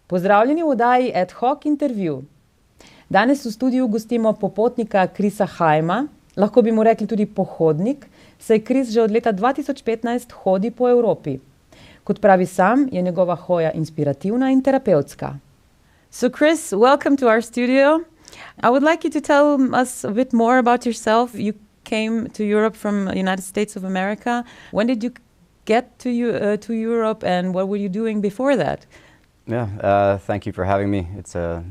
Pozdravljeni v oddaji Ad hoc intervju. Danes v studiu gostimo popotnika Chrisa Hma, lahko bi mu rekli tudi pohodnik, saj Chris že od leta 2015 hodi po Evropi. Kot pravi sam, je njegova hoja inspirativna in terapevtska. So Chris, welcome to our studio. I would like you to tell us a bit more about yourself. You came to Europe from the United States of America. When did you get to Europe, and what were you doing before that? Yeah, thank you for having me. It's a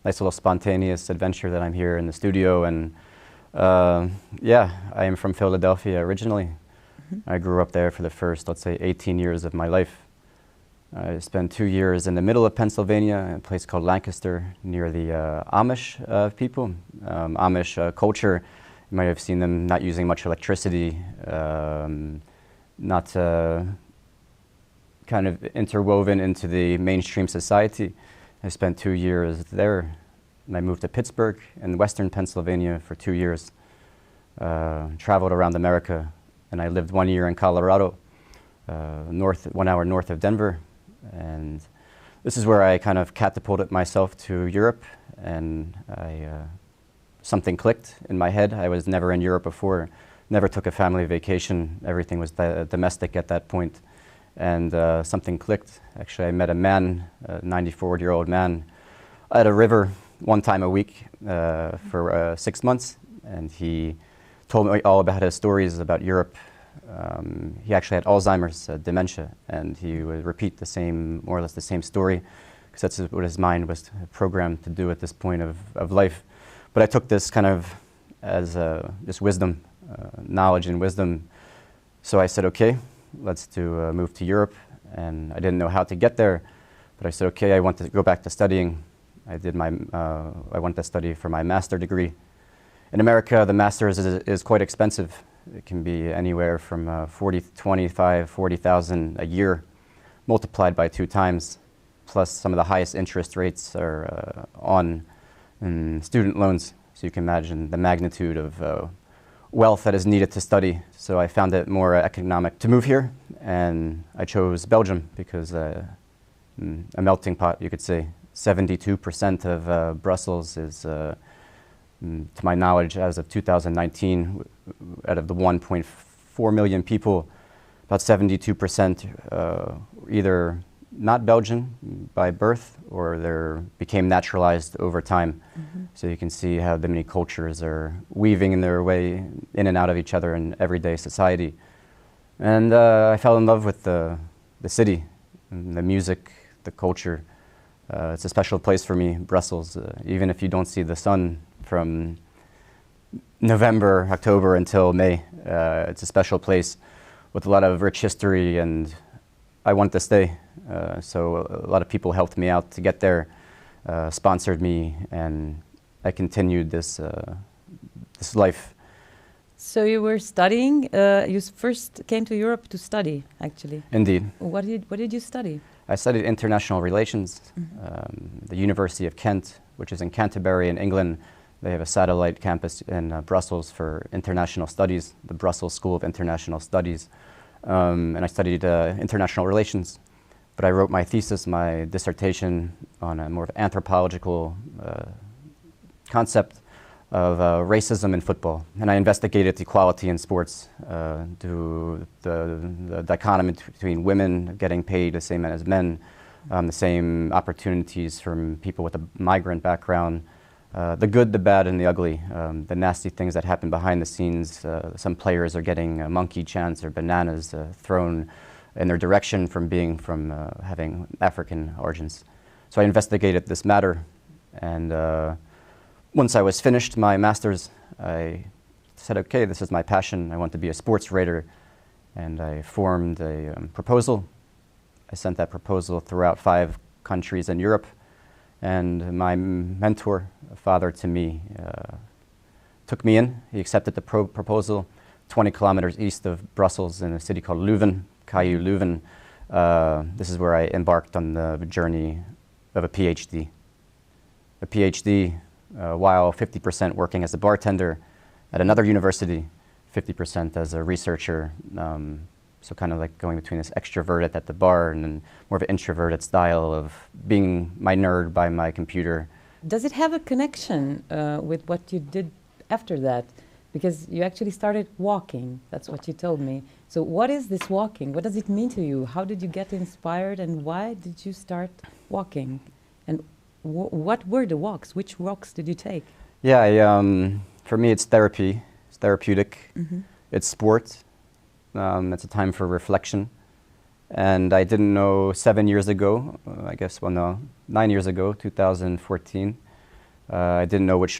nice little spontaneous adventure that I'm here in the studio, and yeah, I am from Philadelphia originally. I grew up there for the first, let's say, 18 years of my life. I spent 2 years in the middle of Pennsylvania, in a place called Lancaster, near the Amish people. Amish culture, you might have seen them not using much electricity, not kind of interwoven into the mainstream society. I spent 2 years there, and I moved to Pittsburgh in western Pennsylvania for 2 years. Traveled around America, and I lived 1 year in Colorado, 1 hour north of Denver. And this is where I kind of catapulted myself to Europe, and something clicked in my head. I was never in Europe before, never took a family vacation. Everything was domestic at that point. And something clicked. Actually, I met a man, a 94-year-old man, at a river 1 time a week for 6 months, and he told me all about his stories about Europe. He actually had Alzheimer's, dementia, and he would repeat the same, more or less the same story, because that's what his mind was programmed to do at this point of life. But I took this kind of as this wisdom, knowledge and wisdom. So I said, okay, let's move to Europe, and I didn't know how to get there, but I said, okay, I want to go back to studying. I wanted to study for my master degree. In America, the master's is quite expensive. It can be anywhere from 40,000 a year, multiplied by 2 times, plus some of the highest interest rates are on student loans. So you can imagine the magnitude of wealth that is needed to study. So I found it more economic to move here, and I chose Belgium because a melting pot, you could say. 72% of Brussels is, to my knowledge, as of 2019, out of the 1.4 million people, about 72% either not Belgian by birth, or they became naturalized over time. So you can see how the many cultures are weaving their way in and out of each other in everyday society. And I fell in love with the city, and the music, the culture. It's a special place for me, Brussels. Even if you don't see the sun from November, October until May, it's a special place with a lot of rich history, and I want to stay. So a lot of people helped me out to get there, sponsored me, and I continued this life. So you were studying, you first came to Europe to study, actually. Indeed. What did you study? I studied international relations, the University of Kent, which is in Canterbury in England. They have a satellite campus in Brussels for international studies, the Brussels School of International Studies. And I studied international relations. But I wrote my thesis, my dissertation, on a more of anthropological concept of racism in football. And I investigated equality in sports, the dichotomy between women getting paid the same as men, the same opportunities from people with a migrant background, the good, the bad, and the ugly, the nasty things that happen behind the scenes. Some players are getting a monkey chance or bananas thrown in their direction from having African origins. So I investigated this matter, and once I was finished my master's, I said, okay, this is my passion. I want to be a sports writer, and I formed a proposal. I sent that proposal throughout 5 countries in Europe, and my mentor, a father to me, took me in. He accepted the proposal 20 kilometers east of Brussels in a city called Leuven, KU Leuven. This is where I embarked on the journey of a PhD. A PhD, while 50% working as a bartender at another university, 50% as a researcher So kind of like going between this extroverted at the bar and then more of an introverted style of being my nerd by my computer. Does it have a connection with what you did after that? Because you actually started walking, that's what you told me. So what is this walking? What does it mean to you? How did you get inspired and why did you start walking? And what were the walks? Which walks did you take? Yeah, for me it's therapy, it's therapeutic, it's sport, it's a time for reflection. And I didn't know 7 years ago, I guess, well no, 9 years ago, 2014, I didn't know which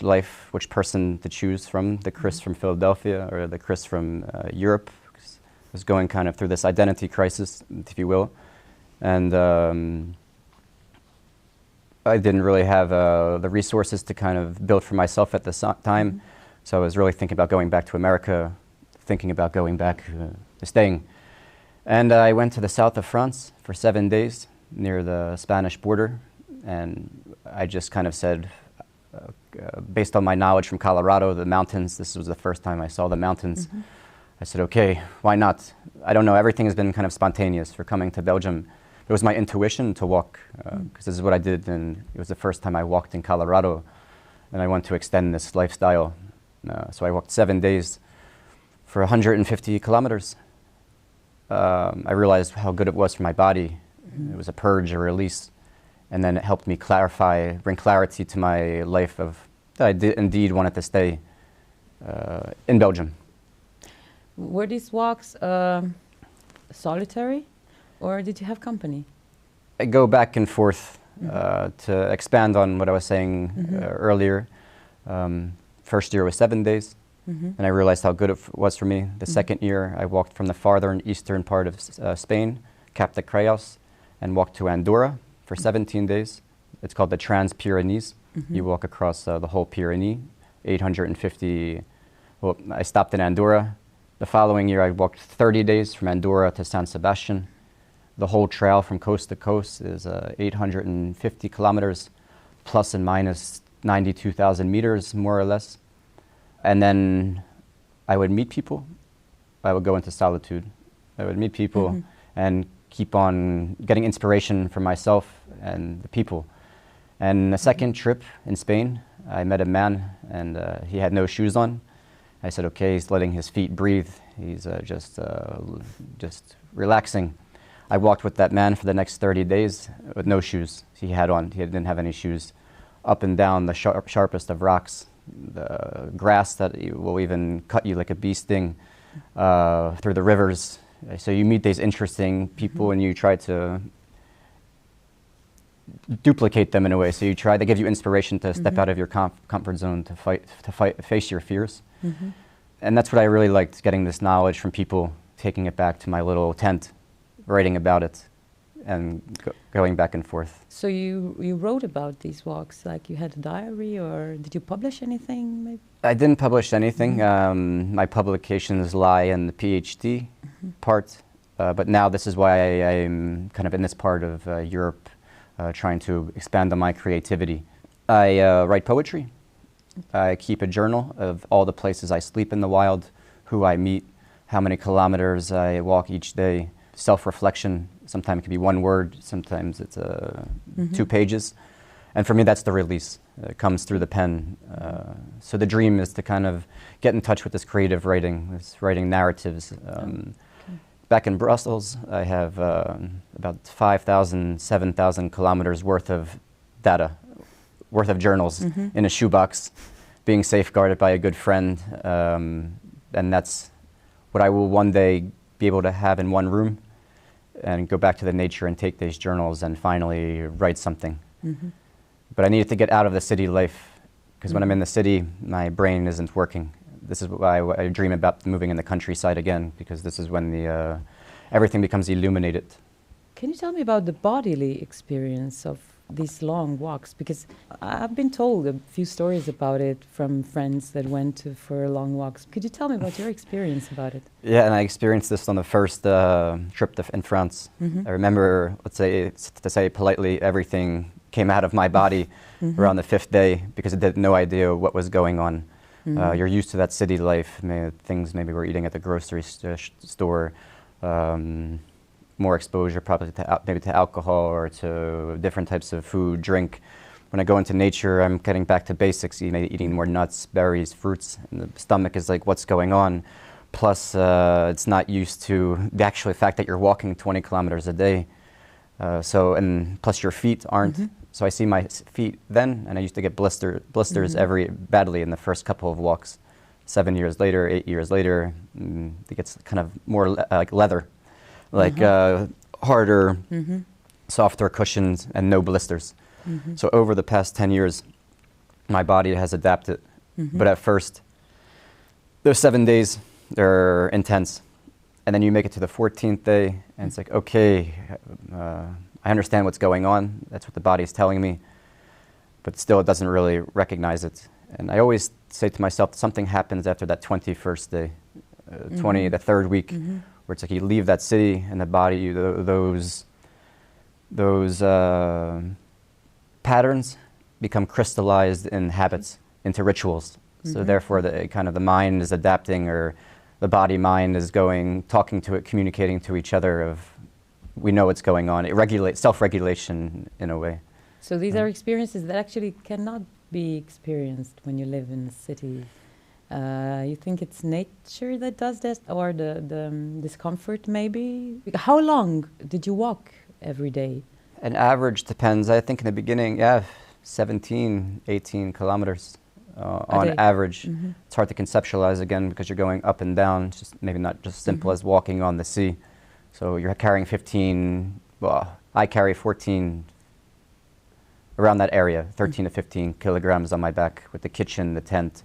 person to choose from, the Chris from Philadelphia or the Chris from Europe. I was going kind of through this identity crisis, if you will. And I didn't really have the resources to kind of build for myself at the time. So I was really thinking about going back to America, thinking about going back, staying. And I went to the south of France for 7 days near the Spanish border. And I just kind of said, based on my knowledge from Colorado, the mountains, this was the first time I saw the mountains. I said, okay, why not? I don't know, everything has been kind of spontaneous for coming to Belgium. It was my intuition to walk, because this is what I did, and it was the first time I walked in Colorado, and I want to extend this lifestyle. So I walked 7 days for 150 kilometers. I realized how good it was for my body. It was a purge, a release. And then it helped me bring clarity to my life of that I indeed wanted to stay in Belgium. Were these walks solitary or did you have company? I go back and forth to expand on what I was saying earlier. First year was 7 days, and I realized how good it was for me. The second year, I walked from the farther eastern part of Spain, Cap de Creus, and walked to Andorra for 17 days. It's called the Trans-Pyrenees. You walk across the whole Pyrenees, 850, well, I stopped in Andorra. The following year I walked 30 days from Andorra to San Sebastian. The whole trail from coast to coast is 850 kilometers, plus and minus 92,000 meters, more or less. And then I would meet people. I would go into solitude. I would meet people and keep on getting inspiration from myself and the people. And the second trip in Spain, I met a man and he had no shoes on. I said, okay, he's letting his feet breathe. He's just relaxing. I walked with that man for the next 30 days with no shoes. He didn't have any shoes. Up and down the sharpest of rocks, the grass that will even cut you like a bee sting, through the rivers. So you meet these interesting people and you try to duplicate them in a way. So they give you inspiration to step out of your comfort zone, to face your fears. And that's what I really liked, getting this knowledge from people, taking it back to my little tent, writing about it, and going back and forth. So you wrote about these walks, like you had a diary, or did you publish anything? Maybe? I didn't publish anything. My publications lie in the PhD part, but now this is why I'm kind of in this part of Europe, trying to expand on my creativity. I write poetry. I keep a journal of all the places I sleep in the wild, who I meet, how many kilometers I walk each day, self-reflection. Sometimes it can be one word, sometimes it's 2 pages. And for me, that's the release. It comes through the pen. So the dream is to kind of get in touch with this creative writing narratives. Back in Brussels, I have about 5,000, 7,000 kilometers worth of data, worth of journals in a shoebox, being safeguarded by a good friend. And that's what I will one day be able to have in one room and go back to the nature and take these journals and finally write something. But I needed to get out of the city life, because when I'm in the city, my brain isn't working. This is why I dream about moving in the countryside again, because this is when everything becomes illuminated. Can you tell me about the bodily experience of these long walks? Because I've been told a few stories about it from friends that went for long walks. Could you tell me about your experience about it? Yeah, and I experienced this on the first trip in France. I remember, to say politely, everything came out of my body around the 5th day, because I had no idea what was going on. You're used to that city life, things maybe we're eating at the grocery store, more exposure probably to maybe to alcohol or to different types of food, drink. When I go into nature, I'm getting back to basics, eating more nuts, berries, fruits, and the stomach is like, what's going on? Plus, it's not used to the actual fact that you're walking 20 kilometers a day. And plus your feet aren't. Mm-hmm. So I see my feet then, and I used to get blisters mm-hmm. badly in the first couple of walks. 7 years later, 8 years later, it gets kind of more like leather, like harder, mm-hmm. softer cushions and no blisters. Mm-hmm. So over the past 10 years, my body has adapted. Mm-hmm. But at first, those 7 days, they're intense. And then you make it to the 14th day, and it's like, okay, I understand what's going on. That's what the body is telling me. But still, it doesn't really recognize it. And I always say to myself, something happens after that 21st day, mm-hmm. the third week, mm-hmm. where it's like you leave that city, and the body, those patterns become crystallized in habits, into rituals. Mm-hmm. So therefore, the mind is adapting, or the body-mind is talking to it, communicating to each other of, we know what's going on. It regulates, self-regulation in a way. So these are experiences that actually cannot be experienced when you live in a city. You think it's nature that does this, or the discomfort maybe? How long did you walk every day? An average depends. I think in the beginning, 17, 18 kilometers on average. Mm-hmm. It's hard to conceptualize again because you're going up and down. It's just maybe not just simple mm-hmm. as walking on the sea. So you're carrying 15, I carry 14, around that area, 13 to 15 kilograms on my back with the kitchen, the tent.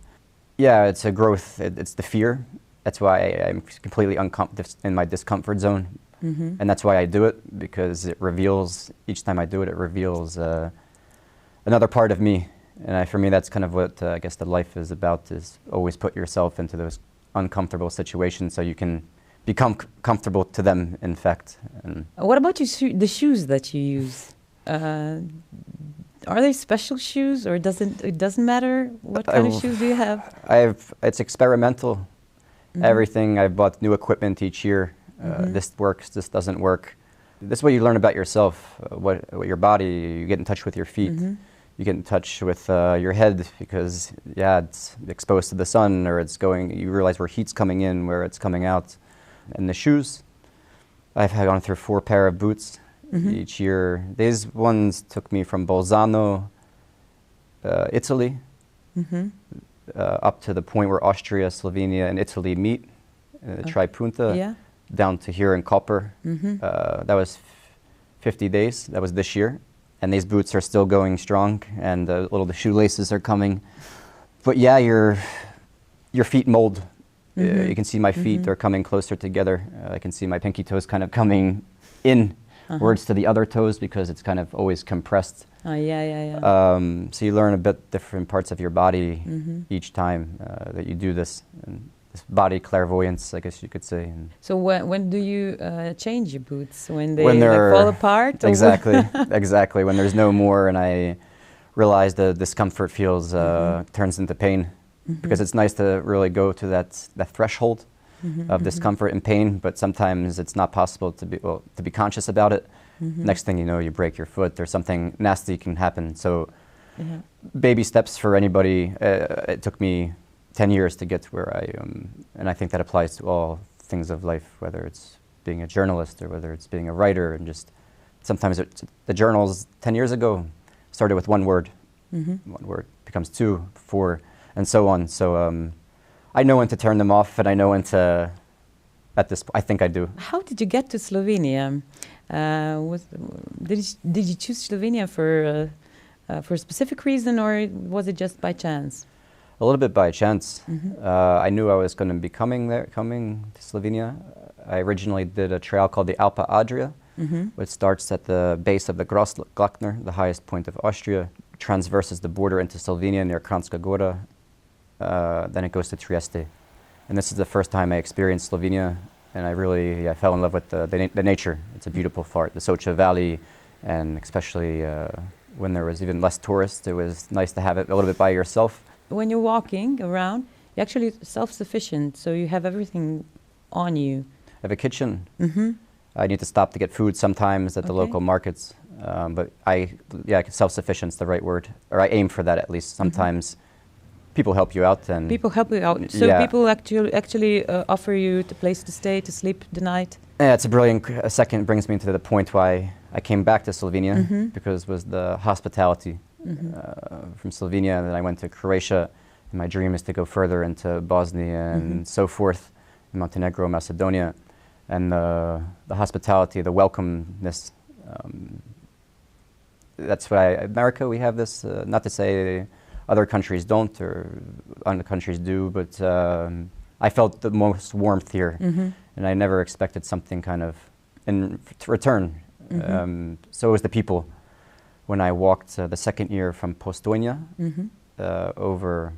Yeah, it's a growth. It's the fear. That's why I'm completely in my discomfort zone. Mm-hmm. And that's why I do it, because it reveals, each time I do it, it reveals another part of me. And for me, that's kind of what I guess the life is about, is always put yourself into those uncomfortable situations so you can become comfortable to them, in fact. And what about the shoes that you use? Are they special shoes, or it doesn't matter? What kind of shoes do you have? It's experimental. Mm-hmm. Everything. I've bought new equipment each year. Mm-hmm. This works, this doesn't work. This is what you learn about yourself, what your body, you get in touch with your feet. Mm-hmm. You get in touch with your head, because it's exposed to the sun, or you realize where heat's coming in, where it's coming out. And the shoes, I've gone through 4 pair of boots mm-hmm. each year. These ones took me from Bolzano, Italy, mm-hmm. Up to the point where Austria, Slovenia, and Italy meet, Tripunta, down to here in Koper. Mm-hmm. That was 50 days. That was this year. And these boots are still going strong, and the shoelaces are coming. But your feet mold. Mm-hmm. You can see my feet mm-hmm. are coming closer together. I can see my pinky toes kind of coming inwards to the other toes, because it's kind of always compressed. So you learn a bit different parts of your body mm-hmm. each time that you do this. And this body clairvoyance, I guess you could say. And so when do you change your boots? When they fall apart? Exactly. When there's no more, and I realize the discomfort turns into pain. Mm-hmm. Because it's nice to really go to that threshold mm-hmm. of discomfort and pain, but sometimes it's not possible to be conscious about it. Mm-hmm. Next thing you know, you break your foot, or something nasty can happen. So baby steps for anybody. It took me 10 years to get to where I am, and I think that applies to all things of life, whether it's being a journalist or whether it's being a writer. And just sometimes the journals 10 years ago started with one word. Mm-hmm. One word becomes 2, 4, and so on. So I know when to turn them off, and I know when to, I think I do. How did you get to Slovenia? Did you choose Slovenia for a specific reason, or was it just by chance? A little bit by chance. Mm-hmm. I knew I was going to be coming to Slovenia. I originally did a trail called the Alpa Adria, mm-hmm. which starts at the base of the Grossglockner, the highest point of Austria, transverses the border into Slovenia near Kranjska Gora. Then it goes to Trieste. And this is the first time I experienced Slovenia, and I fell in love with the nature. It's a beautiful part, the Socha Valley, and especially when there was even less tourists, it was nice to have it a little bit by yourself. When you're walking around, you're actually self-sufficient, so you have everything on you. have a kitchen. Mm-hmm. I need to stop to get food sometimes at the local markets. But self-sufficient's the right word, or I aim for that at least. Sometimes people help you out, and people help you out. So people actually offer you the place to stay, to sleep the night. Yeah, it's a brilliant. Second brings me to the point why I came back to Slovenia, because it was the hospitality from Slovenia. And then I went to Croatia, and my dream is to go further into Bosnia and so forth, Montenegro, Macedonia, and the hospitality, the welcomeness. That's why America, we have this. Not to say other countries don't, or other countries do, but I felt the most warmth here, and I never expected something kind of in return. So it was the people. When I walked the second year from Postojna over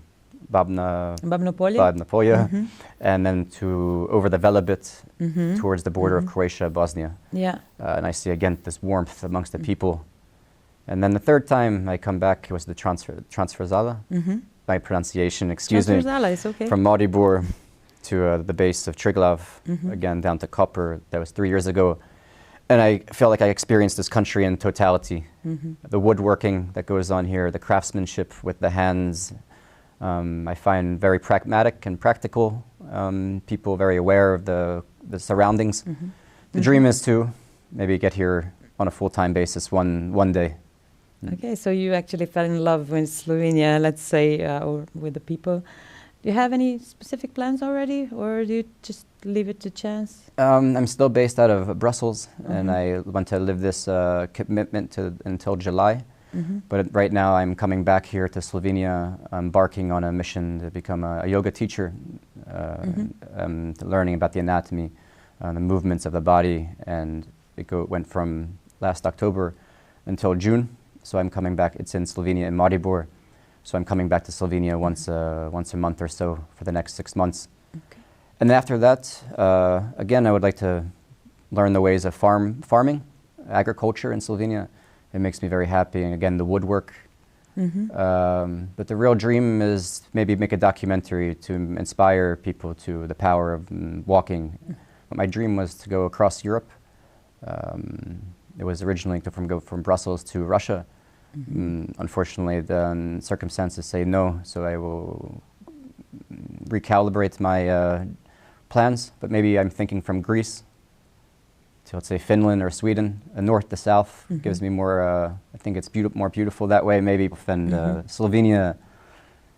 Babno Polje, and then over the Velebit towards the border of Croatia, Bosnia. Yeah. And I see again this warmth amongst the people. And then the third time I come back, it was the Transverzala. My pronunciation, excuse me. Transverzala is okay. From Maribor to the base of Triglav, again down to Koper. That was 3 years ago. And I felt like I experienced this country in totality. The woodworking that goes on here, the craftsmanship with the hands. I find very pragmatic and practical. People very aware of the surroundings. The dream is to maybe get here on a full-time basis one day. Okay, so you actually fell in love with Slovenia, let's say, or with the people. Do you have any specific plans already, or do you just leave it to chance? I'm still based out of Brussels, and I want to live this commitment until July. But right now I'm coming back here to Slovenia, embarking on a mission to become a yoga teacher, learning about the anatomy, the movements of the body, and it went from last October until June. So I'm coming back. It's in Slovenia, in Maribor. So I'm coming back to Slovenia once a month or so for the next 6 months. Okay. And after that, again, I would like to learn the ways of farming, agriculture in Slovenia. It makes me very happy. And again, the woodwork. But the real dream is maybe make a documentary to inspire people to the power of walking. But my dream was to go across Europe. It was originally to go from Brussels to Russia. Unfortunately, the circumstances say no, so I will recalibrate my plans. But maybe I'm thinking from Greece to, let's say, Finland or Sweden, north to south. Gives me more, I think it's more beautiful that way, maybe. And Slovenia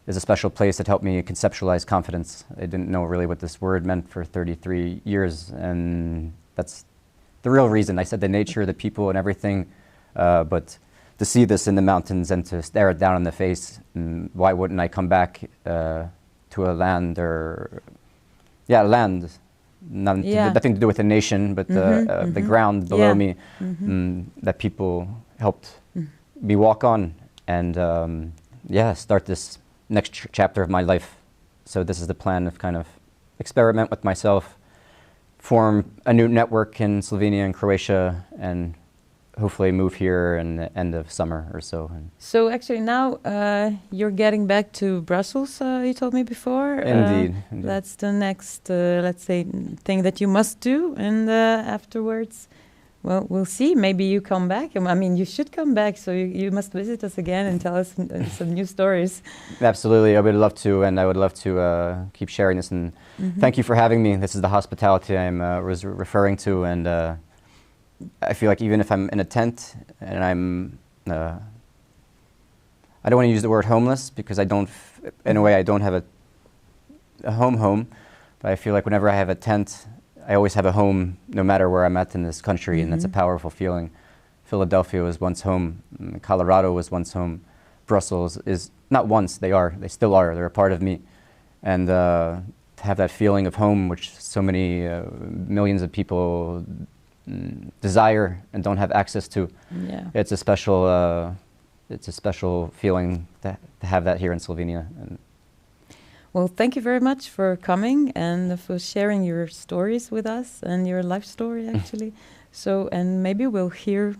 is a special place that helped me conceptualize confidence. I didn't know really what this word meant for 33 years, and that's the real reason. I said the nature, the people, and everything, but to see this in the mountains and to stare it down in the face, why wouldn't I come back to a land land, nothing to do with the nation, but the ground below me, that people helped me walk on, and start this next chapter of my life. So this is the plan of kind of experiment with myself, form a new network in Slovenia and Croatia, and hopefully move here in the end of summer or so. So actually now you're getting back to Brussels, you told me before. Indeed. That's the next, let's say, thing that you must do. And afterwards, well, we'll see. Maybe you come back. I mean, you should come back. So you must visit us again and tell us some new stories. Absolutely. I would love to. And I would love to keep sharing this. And thank you for having me. This is the hospitality I was referring to. And I feel like even if I'm in a tent and I'm, I don't want to use the word homeless because I don't, in a way I don't have a home, but I feel like whenever I have a tent, I always have a home no matter where I'm at in this country, and that's a powerful feeling. Philadelphia was once home, Colorado was once home, Brussels is, not once, they still are, they're a part of me. And to have that feeling of home, which so many millions of people desire and don't have access to. It's a special feeling to have that here in Slovenia. Well, thank you very much for coming and for sharing your stories with us and your life story actually. So, and maybe we'll hear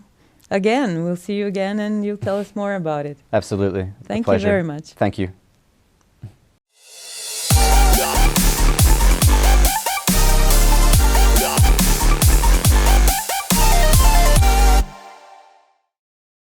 again, we'll see you again and you'll tell us more about it. Absolutely. Thank you very much. Thank you.